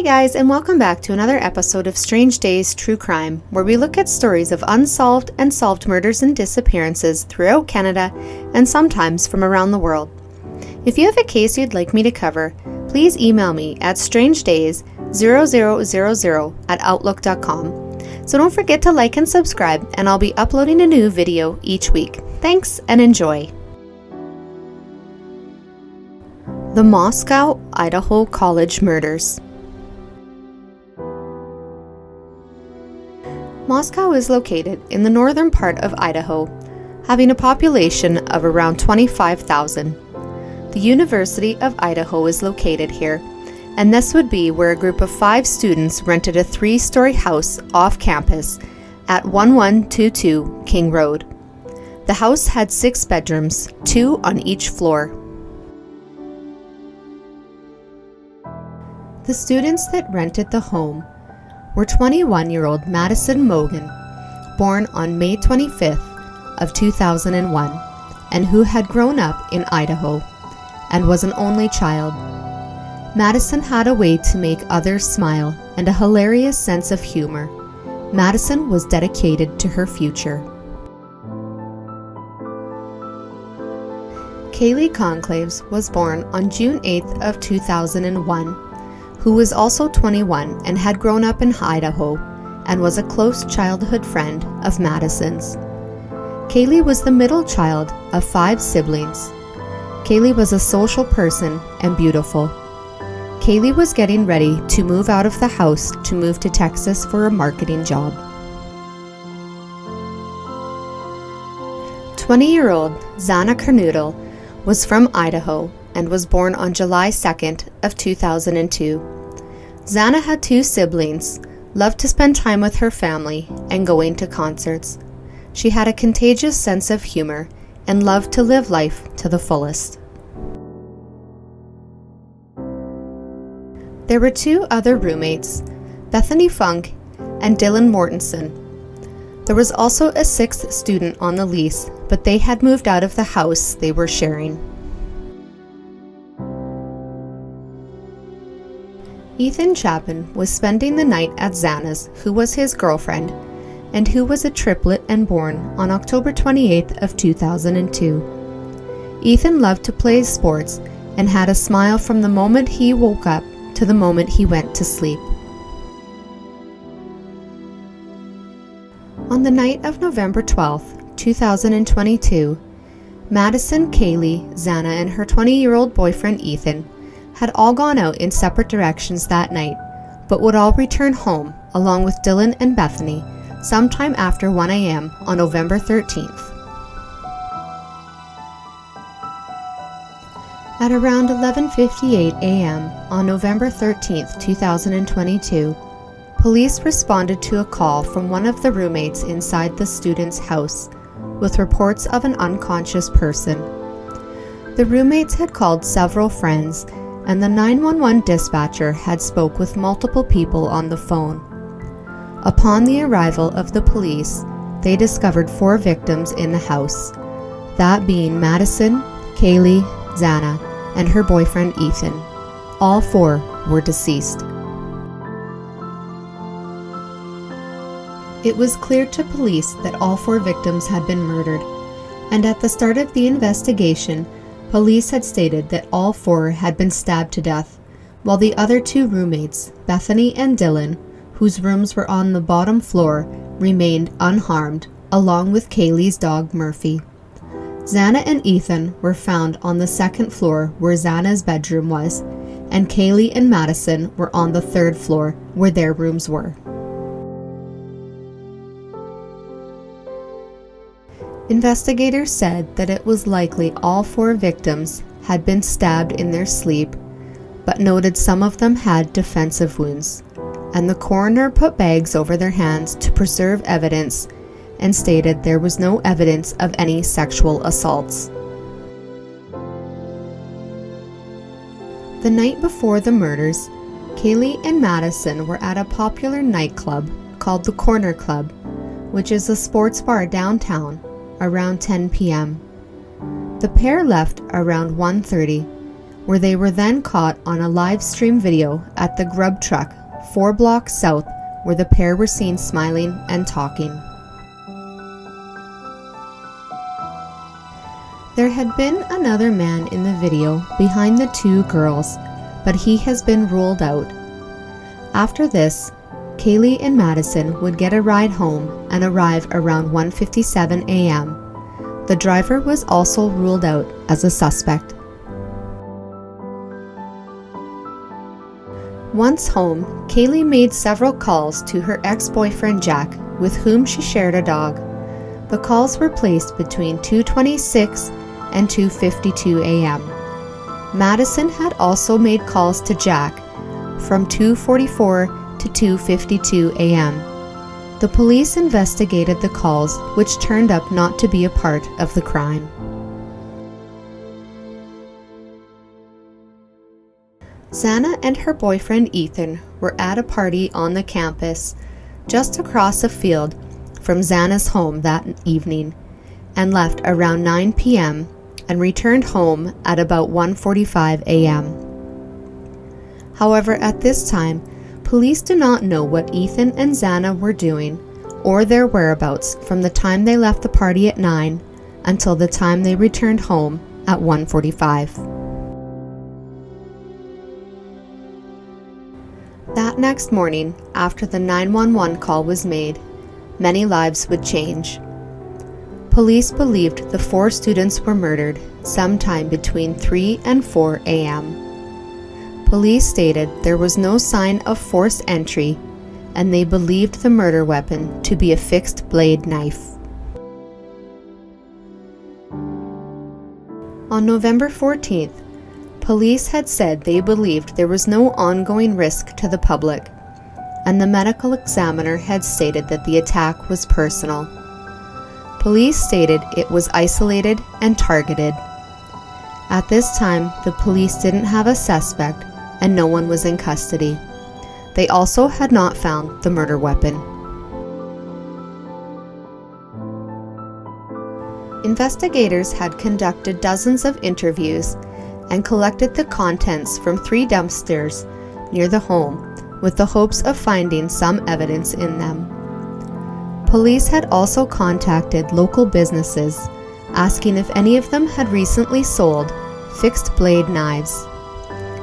guys, and welcome back to another episode of Strange Days True Crime, where we look at stories of unsolved and solved murders and disappearances throughout Canada and sometimes from around the world. If you have a case you'd like me to cover, please email me at strangedays0000@outlook.com. So don't forget to like and subscribe, and I'll be uploading a new video each week. Thanks and enjoy. The Moscow, Idaho College Murders. Moscow is located in the northern part of Idaho, having a population of around 25,000. The University of Idaho is located here, and this would be where a group of 5 students rented a 3-story house off campus at 1122 King Road. The house had 6 bedrooms, 2 on each floor. The students that rented the home were 21-year-old Madison Mogan, born on May 25th of 2001, and who had grown up in Idaho and was an only child. Madison had a way to make others smile and a hilarious sense of humor. Madison was dedicated to her future. Kaylee Conclaves was born on June 8th of 2001, who was also 21 and had grown up in Idaho and was a close childhood friend of Madison's. Kaylee was the middle child of 5 siblings. Kaylee was a social person and beautiful. Kaylee was getting ready to move out of the house to move to Texas for a marketing job. 20-year-old Zana Carnoodle was from Idaho and was born on July 2nd of 2002. Zana had 2 siblings, loved to spend time with her family, and going to concerts. She had a contagious sense of humor and loved to live life to the fullest. There were 2 other roommates, Bethany Funk and Dylan Mortensen. There was also a 6th student on the lease, but they had moved out of the house they were sharing. Ethan Chapin was spending the night at Zana's, who was his girlfriend, and who was a triplet and born on October 28th of 2002. Ethan loved to play sports and had a smile from the moment he woke up to the moment he went to sleep. On the night of November 12th, 2022, Madison, Kaylee, Zana, and her 20-year-old boyfriend Ethan had all gone out in separate directions that night, but would all return home along with Dylan and Bethany sometime after 1 a.m. on November 13th. At around 11:58 a.m. on November 13th, 2022, police responded to a call from one of the roommates inside the student's house with reports of an unconscious person. The roommates had called several friends, and the 911 dispatcher had spoke with multiple people on the phone. Upon the arrival of the police, they discovered 4 victims in the house, that being Madison, Kaylee, Zana, and her boyfriend Ethan. All 4 were deceased. It was clear to police that all 4 victims had been murdered, and at the start of the investigation, police had stated that all 4 had been stabbed to death, while the other 2 roommates, Bethany and Dylan, whose rooms were on the bottom floor, remained unharmed, along with Kaylee's dog Murphy. Zana and Ethan were found on the 2nd floor where Zana's bedroom was, and Kaylee and Madison were on the 3rd floor where their rooms were. Investigators said that it was likely all 4 victims had been stabbed in their sleep, but noted some of them had defensive wounds, and the coroner put bags over their hands to preserve evidence and stated there was no evidence of any sexual assaults. The night before the murders, Kaylee and Madison were at a popular nightclub called the Corner Club, which is a sports bar downtown, around 10 p.m. The pair left around 1:30, where they were then caught on a live stream video at the grub truck 4 blocks south, where the pair were seen smiling and talking. There had been another man in the video behind the 2 girls, but he has been ruled out. After this, Kaylee and Madison would get a ride home and arrive around 1:57 a.m. The driver was also ruled out as a suspect. Once home, Kaylee made several calls to her ex-boyfriend Jack, with whom she shared a dog. The calls were placed between 2:26 and 2:52 a.m. Madison had also made calls to Jack from 2:44 to 2:52 a.m. The police investigated the calls, which turned up not to be a part of the crime. Xana and her boyfriend Ethan were at a party on the campus, just across a field from Xana's home that evening, and left around 9 p.m. and returned home at about 1:45 a.m. However, at this time, police do not know what Ethan and Xana were doing or their whereabouts from the time they left the party at 9 until the time they returned home at 1:45. That next morning, after the 911 call was made, many lives would change. Police believed the 4 students were murdered sometime between 3 and 4 a.m. Police stated there was no sign of forced entry, and they believed the murder weapon to be a fixed blade knife. On November 14th, police had said they believed there was no ongoing risk to the public, and the medical examiner had stated that the attack was personal. Police stated it was isolated and targeted. At this time, the police didn't have a suspect and no one was in custody. They also had not found the murder weapon. Investigators had conducted dozens of interviews and collected the contents from 3 dumpsters near the home with the hopes of finding some evidence in them. Police had also contacted local businesses, asking if any of them had recently sold fixed blade knives.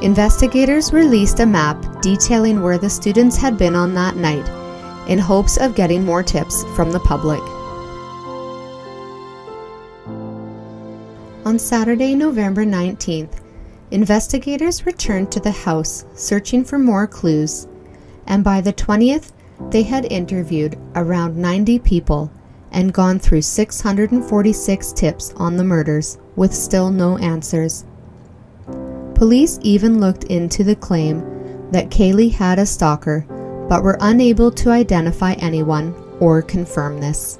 Investigators released a map detailing where the students had been on that night in hopes of getting more tips from the public. On Saturday, November 19th, investigators returned to the house searching for more clues, and by the 20th, they had interviewed around 90 people and gone through 646 tips on the murders with still no answers. Police even looked into the claim that Kaylee had a stalker, but were unable to identify anyone or confirm this.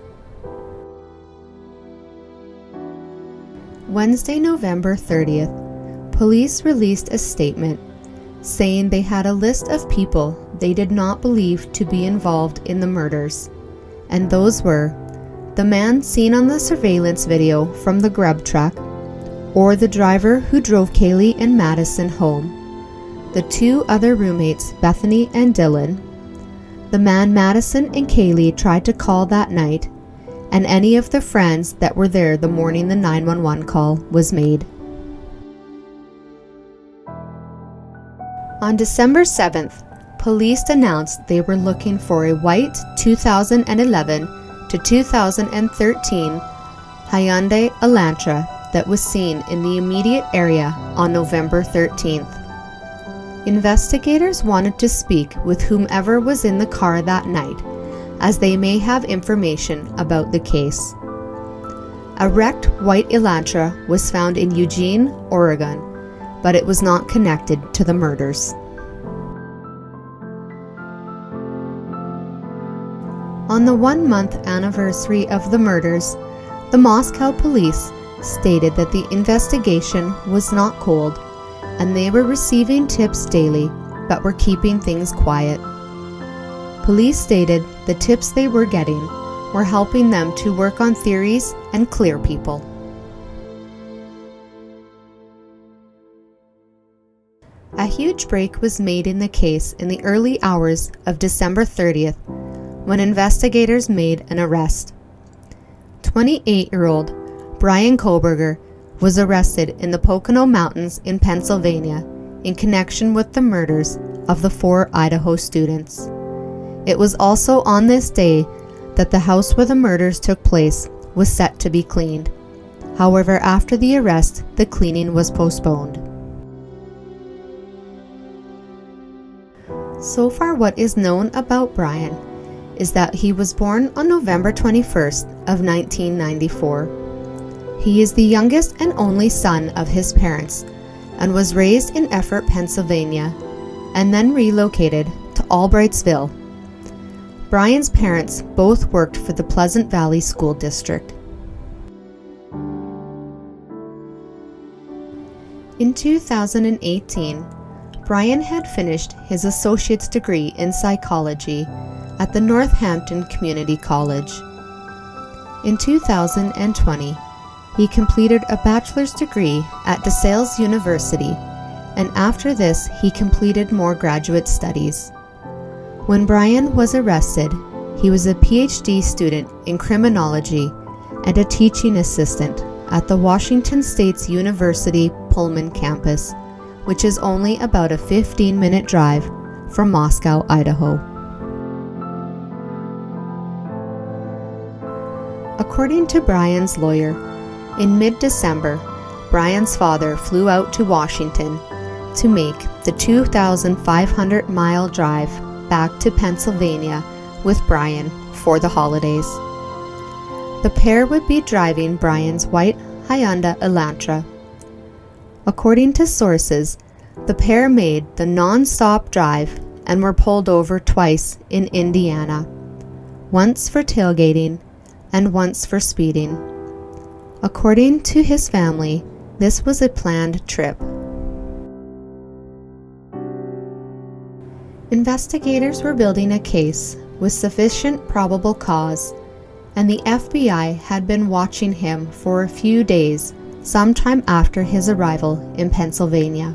Wednesday, November 30th, police released a statement saying they had a list of people they did not believe to be involved in the murders, and those were the man seen on the surveillance video from the grub truck, or the driver who drove Kaylee and Madison home, the 2 other roommates, Bethany and Dylan, the man Madison and Kaylee tried to call that night, and any of the friends that were there the morning the 911 call was made. On December 7th, police announced they were looking for a white 2011 to 2013 Hyundai Elantra that was seen in the immediate area on November 13th. Investigators wanted to speak with whomever was in the car that night, as they may have information about the case. A wrecked white Elantra was found in Eugene, Oregon, but it was not connected to the murders. On the 1-month anniversary of the murders, the Moscow police stated that the investigation was not cold, and they were receiving tips daily, but were keeping things quiet. Police stated the tips they were getting were helping them to work on theories and clear people. A huge break was made in the case in the early hours of December 30th when investigators made an arrest. 28-year-old Brian Kohberger was arrested in the Pocono Mountains in Pennsylvania in connection with the murders of the 4 Idaho students. It was also on this day that the house where the murders took place was set to be cleaned. However, after the arrest, the cleaning was postponed. So far, what is known about Brian is that he was born on November 21st of 1994. He is the youngest and only son of his parents and was raised in Effort, Pennsylvania, and then relocated to Albrightsville. Brian's parents both worked for the Pleasant Valley School District. In 2018, Brian had finished his associate's degree in psychology at the Northampton Community College. In 2020, he completed a bachelor's degree at DeSales University, and after this he completed more graduate studies. When Brian was arrested, he was a PhD student in criminology and a teaching assistant at the Washington State University Pullman campus, which is only about a 15-minute drive from Moscow, Idaho. According to Brian's lawyer, in mid-December, Brian's father flew out to Washington to make the 2,500-mile drive back to Pennsylvania with Brian for the holidays. The pair would be driving Brian's white Hyundai Elantra. According to sources, the pair made the non-stop drive and were pulled over twice in Indiana, once for tailgating and once for speeding. According to his family, this was a planned trip. Investigators were building a case with sufficient probable cause, and the FBI had been watching him for a few days sometime after his arrival in Pennsylvania.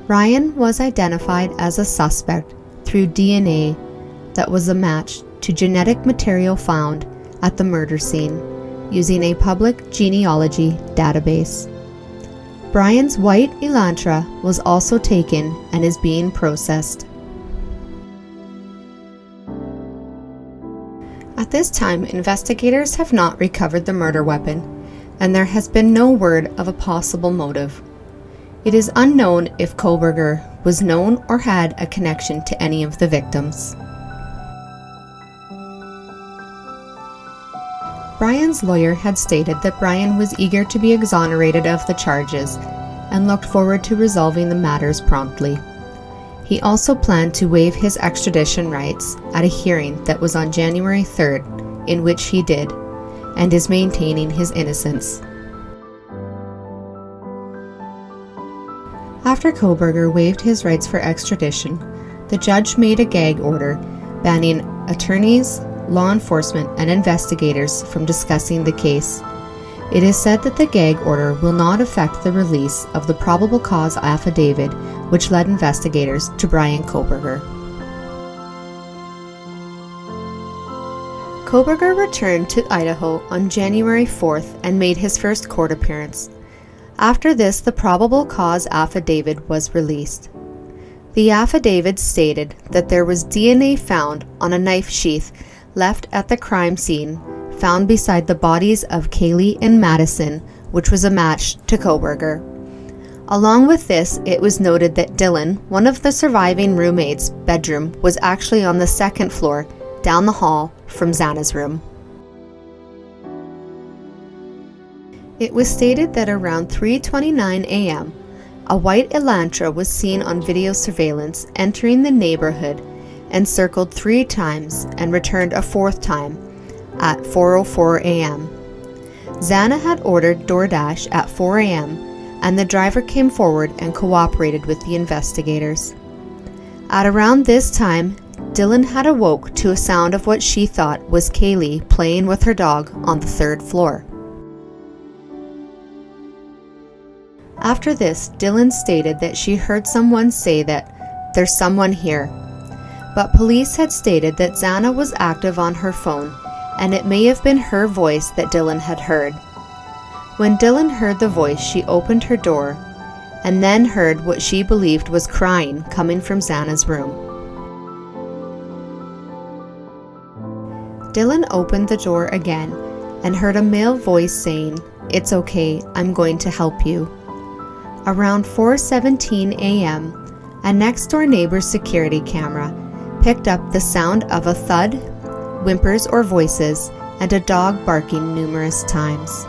Brian was identified as a suspect through DNA that was a match to genetic material found at the murder scene using a public genealogy database. Brian's white Elantra was also taken and is being processed. At this time, investigators have not recovered the murder weapon, and there has been no word of a possible motive. It is unknown if Kohberger was known or had a connection to any of the victims. Brian's lawyer had stated that Brian was eager to be exonerated of the charges and looked forward to resolving the matters promptly. He also planned to waive his extradition rights at a hearing that was on January 3rd, in which he did, and is maintaining his innocence. After Kohberger waived his rights for extradition, the judge made a gag order banning attorneys, law enforcement, and investigators from discussing the case. It is said that the gag order will not affect the release of the probable cause affidavit which led investigators to Brian Kohberger. Kohberger returned to Idaho on January 4th and made his first court appearance. After this, the probable cause affidavit was released. The affidavit stated that there was DNA found on a knife sheath left at the crime scene, found beside the bodies of Kaylee and Madison, which was a match to Kohberger. Along with this, it was noted that Dylan, one of the surviving roommates' bedroom, was actually on the second floor, down the hall from Xana's room. It was stated that around 3:29 a.m., a white Elantra was seen on video surveillance entering the neighborhood and circled 3 times and returned a 4th time at 4:04 a.m. Xana had ordered DoorDash at 4 a.m., and the driver came forward and cooperated with the investigators. At around this time, Dylan had awoke to a sound of what she thought was Kaylee playing with her dog on the 3rd floor. After this, Dylan stated that she heard someone say that there's someone here, but police had stated that Xana was active on her phone and it may have been her voice that Dylan had heard. When Dylan heard the voice, she opened her door and then heard what she believed was crying coming from Xana's room. Dylan opened the door again and heard a male voice saying, "It's okay, I'm going to help you." Around 4:17 a.m., a next-door neighbor's security camera picked up the sound of a thud, whimpers or voices, and a dog barking numerous times.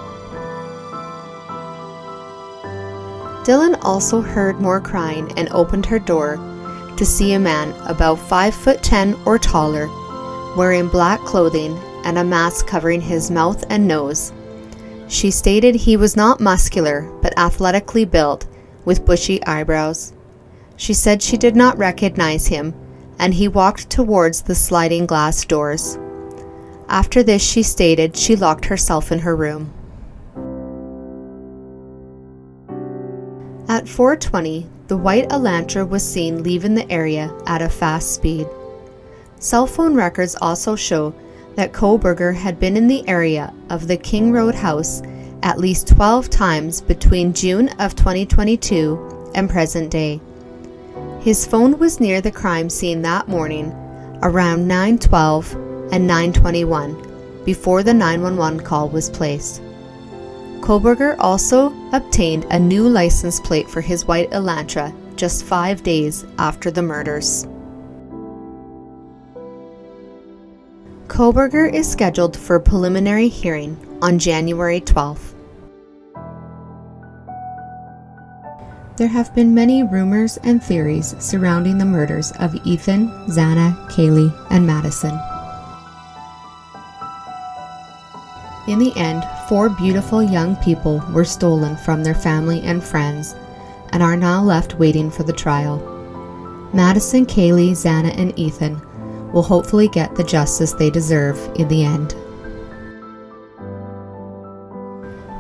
Dylan also heard more crying and opened her door to see a man about 5'10" or taller, wearing black clothing and a mask covering his mouth and nose. She stated he was not muscular but athletically built with bushy eyebrows. She said she did not recognize him and he walked towards the sliding glass doors. After this, she stated she locked herself in her room. At 4:20, the white Elantra was seen leaving the area at a fast speed. Cell phone records also show that Kohberger had been in the area of the King Road house at least 12 times between June of 2022 and present day. His phone was near the crime scene that morning around 9:12 and 9:21 before the 911 call was placed. Kohberger also obtained a new license plate for his white Elantra just 5 days after the murders. Kohberger is scheduled for a preliminary hearing on January 12th. There have been many rumors and theories surrounding the murders of Ethan, Xana, Kaylee, and Madison. In the end, 4 beautiful young people were stolen from their family and friends and are now left waiting for the trial. Madison, Kaylee, Xana, and Ethan will hopefully get the justice they deserve in the end.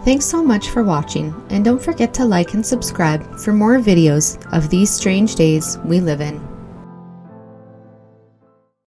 Thanks so much for watching, and don't forget to like and subscribe for more videos of these strange days we live in.